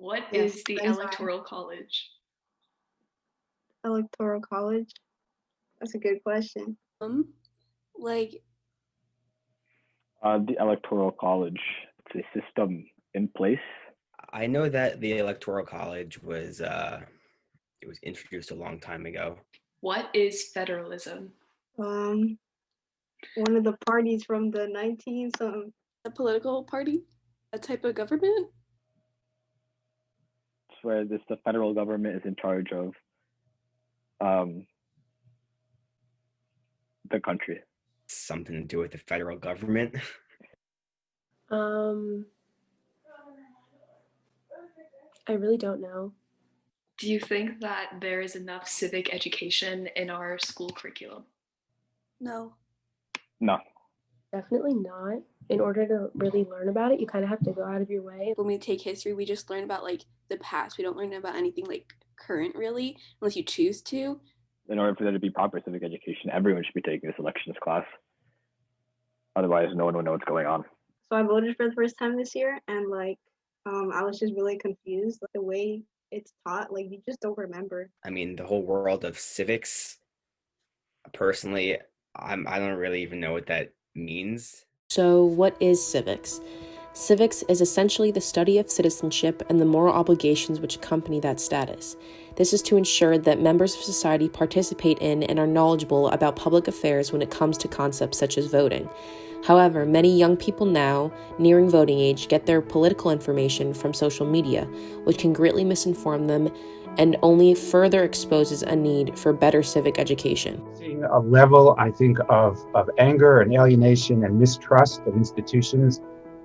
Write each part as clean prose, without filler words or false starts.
What Yes, is the that is why. Electoral College? Electoral college? That's a good question. Like The Electoral College. It's a system in place. I know that the Electoral College was it was introduced a long time ago. What is federalism? One of the parties from the 19 something. a political party, a type of government. It's where the federal government is in charge of the country. Something to do with the federal government. I really don't know. Do you think that there is enough civic education in our school curriculum? No. No. Definitely not. In order to really learn about it, you kind of have to go out of your way. When we take history, we just learn about like the past. We don't learn about anything like current really, unless you choose to. In order for there to be proper civic education, everyone should be taking this elections class. Otherwise, no one will know what's going on. So I voted for the first time this year, and I was just really confused. Like, the way it's taught, like, you just don't remember. I mean, the whole world of civics, personally, I don't really even know what that means. So what is civics? Civics is essentially the study of citizenship and the moral obligations which accompany that status. This is to ensure that members of society participate in and are knowledgeable about public affairs when it comes to concepts such as voting. However, many young people now, nearing voting age, get their political information from social media, which can greatly misinform them and only further exposes a need for better civic education. Seeing a level, I think, of anger and alienation and mistrust of institutions,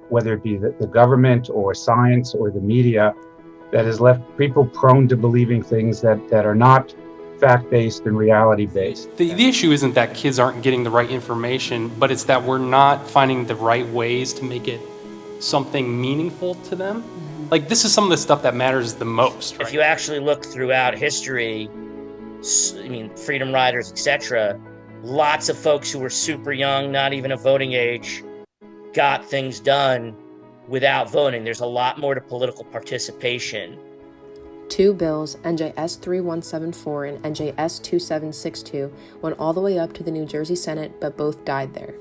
whether it be the government or science or the media, that has left people prone to believing things that are not fact-based and reality-based. The issue isn't that kids aren't getting the right information, but it's that we're not finding the right ways to make it something meaningful to them. Like, this is some of the stuff that matters the most, right? If you actually look throughout history, I mean, freedom riders, etc., lots of folks who were super young, not even of voting age, got things done without voting. There's a lot more to political participation. Two bills, NJS 3174 and NJS 2762, went all the way up to the New Jersey Senate, but both died there.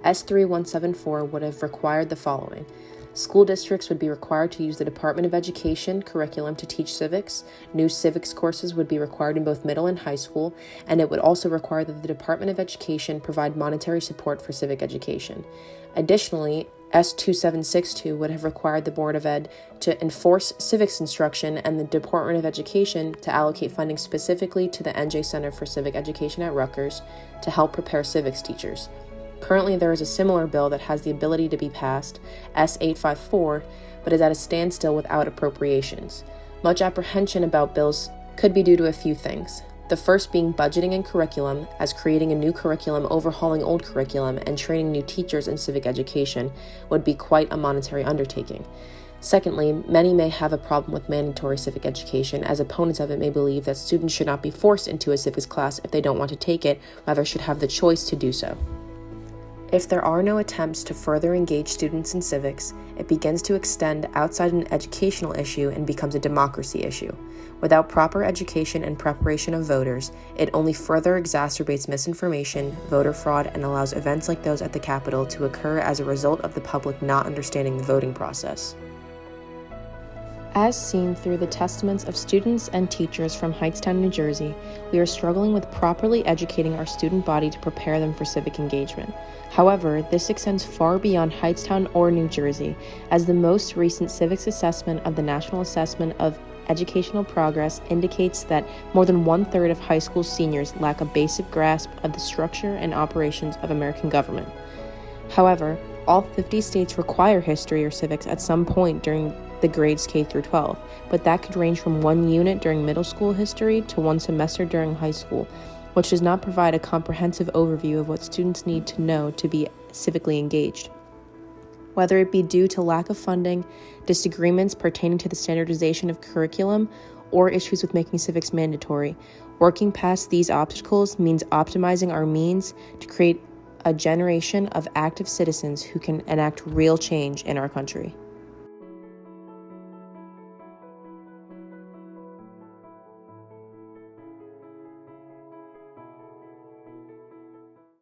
S3174 would have required the following. School districts would be required to use the Department of Education curriculum to teach civics. New civics courses would be required in both middle and high school, and it would also require that the Department of Education provide monetary support for civic education. Additionally, S2762 would have required the Board of Ed to enforce civics instruction and the Department of Education to allocate funding specifically to the NJ Center for Civic Education at Rutgers to help prepare civics teachers. Currently, there is a similar bill that has the ability to be passed, S854, but is at a standstill without appropriations. Much apprehension about bills could be due to a few things. The first being budgeting and curriculum, as creating a new curriculum, overhauling old curriculum, and training new teachers in civic education would be quite a monetary undertaking. Secondly, many may have a problem with mandatory civic education, as opponents of it may believe that students should not be forced into a civics class if they don't want to take it, rather should have the choice to do so. If there are no attempts to further engage students in civics, it begins to extend outside an educational issue and becomes a democracy issue. Without proper education and preparation of voters, it only further exacerbates misinformation, voter fraud, and allows events like those at the Capitol to occur as a result of the public not understanding the voting process. As seen through the testaments of students and teachers from Hightstown, New Jersey, we are struggling with properly educating our student body to prepare them for civic engagement. However, this extends far beyond Hightstown or New Jersey, as the most recent civics assessment of the National Assessment of Educational Progress indicates that more than 1/3 of high school seniors lack a basic grasp of the structure and operations of American government. However, all 50 states require history or civics at some point during the grades K through 12, but that could range from one unit during middle school history to one semester during high school, which does not provide a comprehensive overview of what students need to know to be civically engaged. Whether it be due to lack of funding, disagreements pertaining to the standardization of curriculum, or issues with making civics mandatory, working past these obstacles means optimizing our means to create a generation of active citizens who can enact real change in our country.